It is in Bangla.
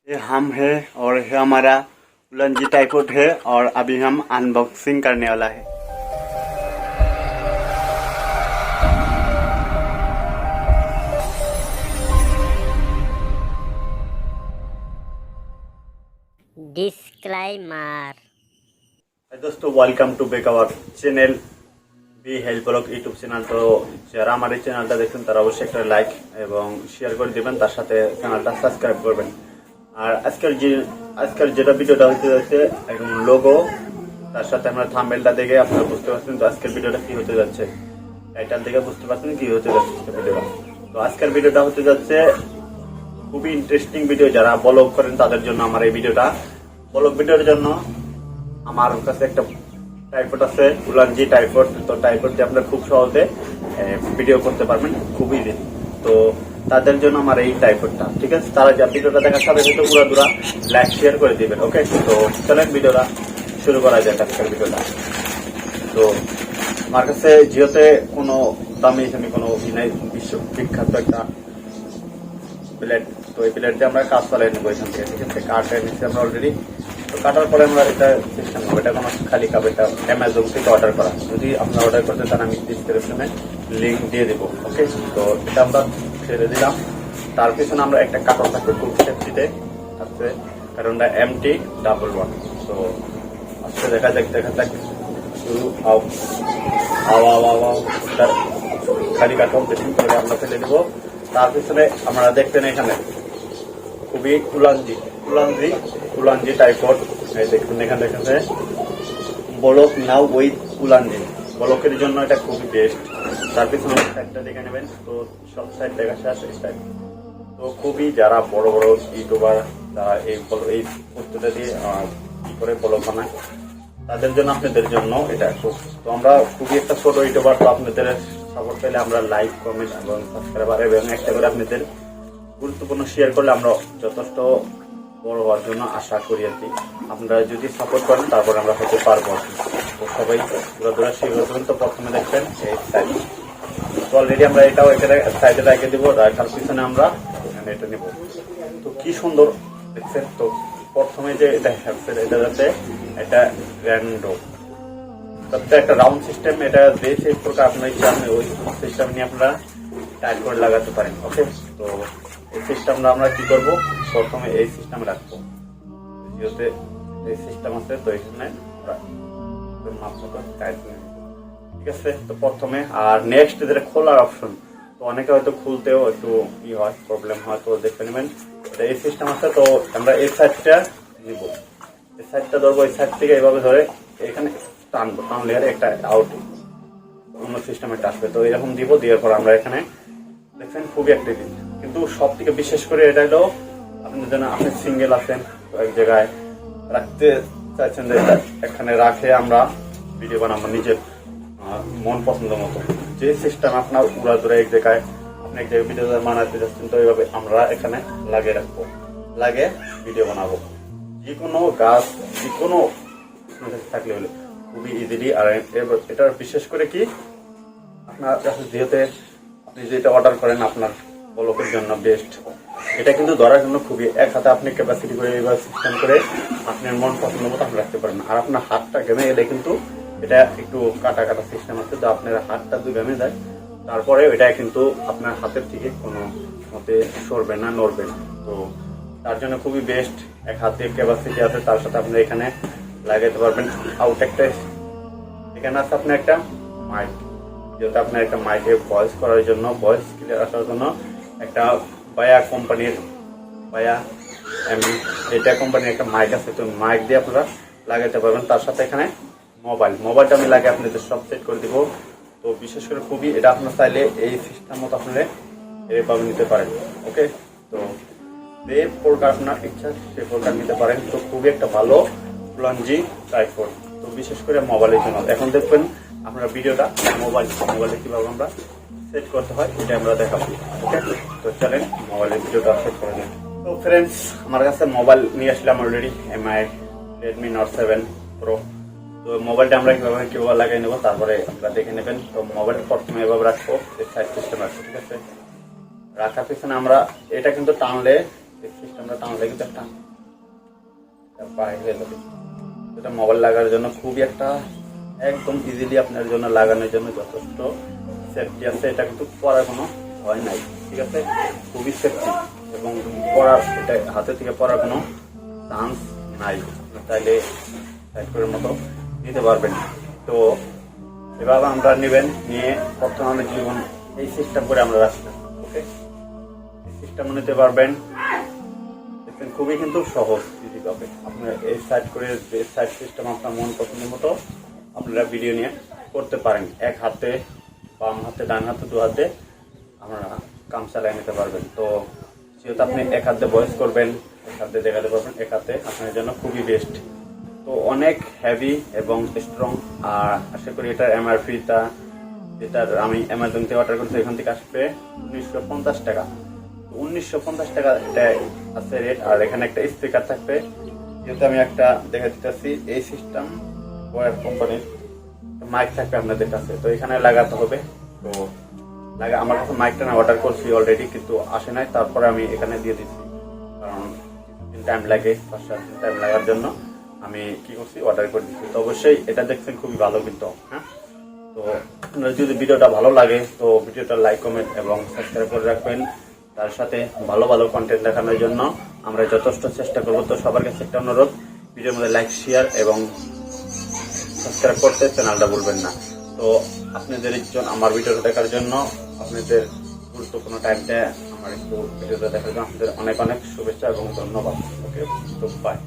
ये हम है और ये हमारा उलंजी टाइपॉड है और अभी हम अनबॉक्सिंग करने वाला है। ডিসক্লাইমার। दोस्तों welcome to back our channel B help blog YouTube channel. तो যারা আমার এই চ্যানেলটা দেখছেন তারা অবশ্যই একটা লাইক এবং শেয়ার করে দিবেন, তার সাথে চ্যানেলটা সাবস্ক্রাইব করবেন। আর আজকের যেটা ভিডিওটা হতে যাচ্ছে একদম লোগো, তার সাথে আমরা থাম্বনেলটা দেখে আপনারা বুঝতে পারছেন তো আজকের ভিডিওটা কি হতে যাচ্ছে। টাইটেল দেখে বুঝতে পারছেন কি হতে যাচ্ছে ভিডিওটা। তো আজকের ভিডিওটা হতে যাচ্ছে খুবই ইন্টারেস্টিং ভিডিও। যারা ব্লগ করেন তাদের জন্য আমার এই ভিডিওটা। ব্লগ ভিডিওর জন্য আমার কাছে একটা টাইপড আছে, উলানজি টাইপড। তো টাইপড দিয়ে আপনারা খুব সহজে ভিডিও করতে পারবেন, খুব ইজি। তো তাদের জন্য আমার এই টাইপডটা, ঠিক আছে। তারা যা ভিডিওটা দেখার সাথে সাথে পুরো লাইক শেয়ার করে দিবেন, ওকে। তো চলেন ভিডিওটা শুরু করা যায় আজকের ভিডিওটা। তো আমার কাছে জিওতে কোনো দামি কোনো বিশ্ব বিখ্যাত একটা প্লেট, তো এই প্লেট দিয়ে আমরা কাজ চালাই নেবো এখান থেকে, ঠিক আছে। কাঠ নিচ্ছি আমরা অলরেডি। তো কাটার পরে আমরা এটা সিস্টেম নেবো, এটা কোনো খালি কাপ, এটা অ্যামাজন থেকে অর্ডার করা। যদি আপনারা অর্ডার করতে চান আমি ডিসক্রিপশনে লিঙ্ক দিয়ে দেবো, ওকে। তো এটা আমরা ছেড়ে দিলাম। তার পিছনে আমরা একটা কাপড় থাকবে খুব সেফটিতে আছে, কারণ MT11। তো আজকে দেখা যাক শুরু খালি কাঠন বেশি করে আমরা ফেলে দেবো। তার পিছনে আমরা দেখতেন এখানে খুবই উলানজি টাইপড। দেখুন এখানে দেখেছে ব্লক নাও উইথ উলানজি, ব্লকের জন্য এটা খুবই বেস্ট। তার পিছনে সাইডটা দেখে নেবেন। তো সব সাইড দেখা শেষ। তো খুবই যারা বড় বড় ইউটিউবার তারা এই বস্তুটা দিয়ে কি করে ব্লগ বানায়, তাদের জন্য আপনাদের জন্য এটা খুব। তো আমরা খুবই একটা ছোট ইউটিউবার, তো আপনাদের সাপোর্ট পেলে আমরা লাইক কমেন্ট এবং সাবস্ক্রাইবার এবং একটা করে আপনাদের গুরুত্বপূর্ণ শেয়ার করলে আমরা যথেষ্ট বড় হওয়ার জন্য আশা করি আর কি। আপনারা যদি সাপোর্ট করেন তারপর আমরা হতে পারবো আর কি। তো সবাই পুরোদুরা সেই পর্যন্ত প্রথমে দেখবেন এই সাইড। তো অলরেডি আমরা এটাও এখানে সাইডে রেখে দেবো, রাখার পিছনে আমরা এখানে এটা নেব। তো কি সুন্দর দেখছেন। তো প্রথমে যে এটা হ্যাপসেট, এটা যাতে এটা র্যান্ডো একটা রাউন্ড সিস্টেম, এটা যে সেই প্রকার আপনার ইচ্ছা আপনি ওই সিস্টেম নিয়ে আপনারা টাইট করে লাগাতে পারেন, ওকে। তো এই সিস্টেমটা আমরা কি করবো, প্রথমে এই সিস্টেম রাখবো। যেহেতু এই সিস্টেম আছে তো এখানে ঠিক আছে। তো প্রথমে আর নেক্সট যেটা খোলার অপশন, তো অনেকে হয়তো খুলতেও একটু হয়, প্রবলেম হয়, তো দেখে নেবেন এই সিস্টেম আছে। তো আমরা এই সাইডটা নিব, এই সাইডটা ধরবো, এই সাইড থেকে এইভাবে ধরে এখানে টানলে আর একটা আউট অন্য সিস্টেম একটা আসবে। তো এরকম দিব, দেওয়ার পর আমরা এখানে দেখছেন খুবই একটা দিন। কিন্তু সব থেকে বিশেষ করে এটা হলো আপনাদের জন্য, আপনি সিঙ্গেল আছেন তো এক জায়গায় রাখতে চাইছেন যে এখানে রাখে আমরা ভিডিও বানাবো নিজের মন পছন্দ মতো। যে সিস্টেম আপনার উড়াদুরা এক জায়গায় আপনি এক জায়গায় ভিডিও বানাতে যাচ্ছেন, তো এইভাবে আমরা এখানে লাগিয়ে রাখবো, লাগে ভিডিও বানাবো। যে কোনো গাছ যে কোনো থাকলে হলে খুবই ইজিলি। আর এটার বিশেষ করে কি আপনার কাছে যেহেতু আপনি যেটা অর্ডার করেন আপনার ব্লগের জন্য বেস্ট। এটা কিন্তু ধরার জন্য খুবই এক হাতে আপনি ক্যাপাসিটি করে এইভাবে সিস্টেম করে আপনার মন পছন্দ মতো আপনি রাখতে পারেন। আর আপনার হাতটা ঘেমে এলে কিন্তু এটা একটু কাটা সিস্টেম আছে, তো আপনার হাতটা যদি ঘেমে যায় তারপরে এটা কিন্তু আপনার হাতের থেকে কোনো মতে সরবে না, নড়বে না। তো তার জন্য খুবই বেস্ট। এক হাতে ক্যাপাসিটি আছে, তার সাথে আপনি এখানে লাগাইতে পারবেন। আউট একটা এখানে আছে আপনার একটা মাইক, যেহেতু আপনার একটা মাইকে ভয়েস করার জন্য, ভয়েস ক্লিয়ার আসার জন্য একটা এটা কোম্পানির একটা মাইক আছে। তো মাইক দিয়ে আপনারা লাগাইতে পারবেন। তার সাথে এখানে মোবাইলটা আমি লাগিয়ে আপনাদের সব সেট করে দিব। তো বিশেষ করে খুবই এটা আপনার চাইলে এই সিস্টেম মতো আপনারা এইভাবে নিতে পারেন, ওকে। তো যে প্রকার আপনার ইচ্ছা সে প্রকার নিতে পারেন। তো খুবই একটা ভালো উলানজি টাইপড, তো বিশেষ করে মোবাইলের জন্য। এখন দেখবেন আপনারা ভিডিওটা মোবাইলে কিভাবে আমরা সেট করতে হয় এটা আমরা দেখাবো, ওকে। তো চলেন মোবাইলের ভিডিওটা সেট করে নিন। তো ফ্রেন্ডস আমার কাছে মোবাইল নিয়ে আসলাম already, MI Redmi Note 7 Pro। তো মোবাইলটা আমরা কিভাবে লাগিয়ে নেবো তারপরে আপনারা দেখে নেবেন। তো মোবাইল প্রথমে এভাবে রাখবো, সাইড সিস্টেম রাখবো, ঠিক আছে। রাখার পিছনে আমরা এটা কিন্তু টানলে সিস্টেমটা টানলে কিন্তু একটা বাইরে হয়ে যাবে। এটা মোবাইল লাগানোর জন্য খুবই একটা একদম ইজিলি আপনার জন্য লাগানোর জন্য যথেষ্ট সেফটি আছে। এটা কিন্তু পড়ার কোনো ভয় নাই, ঠিক আছে, খুবই সেফটি এবং পড়ার এটা হাতে থেকে পড়ার কোনো চান্স নাই। তাইলে সাইড করার মতো নিতে পারবেন। তো এভাবে আমরা নেবেন, নিয়ে প্রথমে আমাদের জীবন এই সিস্টেম করে আমরা রাখবেন। ওকে, এই সিস্টেম নিতে পারবেন। দেখবেন খুবই কিন্তু সহজ ইজি হবে। আপনারা এই সাইড করে যে সাইড সিস্টেম আপনার মন পছন্দের মতো আপনারা ভিডিও নিয়ে করতে পারেন। এক হাতে, বাম হাতে, ডান হাতে, দু হাতে আপনারা কাম চালিয়ে নিতে পারবেন। তো যেহেতু আপনি এক হাতে ভয়েস করবেন, এক হাতে দেখাতে পারবেন, এক হাতে আপনার জন্য খুবই বেস্ট। তো অনেক হেভি এবং স্ট্রং। আর আশা করি এটার এমআরপিটা, যেটার আমি অ্যামাজন থেকে অর্ডার করেছি, এখান থেকে আসবে 1950 টাকা। 1950 টাকা এটা আছে রেট। আর এখানে একটা স্পিকার থাকবে, যেহেতু আমি একটা দেখা দিতেছি এই সিস্টেম ওয়ার কোম্পানির মাইক থাকবে আপনাদের কাছে, তো এখানে লাগাতে হবে। তো আমার কাছে মাইকটা না অর্ডার করছি অলরেডি, কিন্তু আসে নাই। তারপরে আমি এখানে দিয়ে দিচ্ছি, কারণ টাইম লাগে, 5-7 দিন টাইম লাগার জন্য আমি কি করছি অর্ডার করে দিচ্ছি। তো অবশ্যই এটা দেখছেন খুবই ভালো কিন্তু। হ্যাঁ, তো আপনার যদি ভিডিওটা ভালো লাগে তো ভিডিওটা লাইক, কমেন্ট এবং সাবস্ক্রাইব করে রাখবেন। তার সাথে ভালো ভালো কন্টেন্ট দেখানোর জন্য আমরা যথেষ্ট চেষ্টা করবো। তো সবার কাছে একটা অনুরোধ, ভিডিওর মধ্যে লাইক, শেয়ার এবং সাবস্ক্রাইব করতে চ্যানেলটা ভুলবেন না। তো আপনাদের আমার ভিডিওটা দেখার জন্য, আপনাদের গুরুত্বপূর্ণ টাইমটা আমার একটু ভিডিওটা দেখার জন্য আপনাদের অনেক অনেক শুভেচ্ছা এবং ধন্যবাদ। ওকে, তো বাই।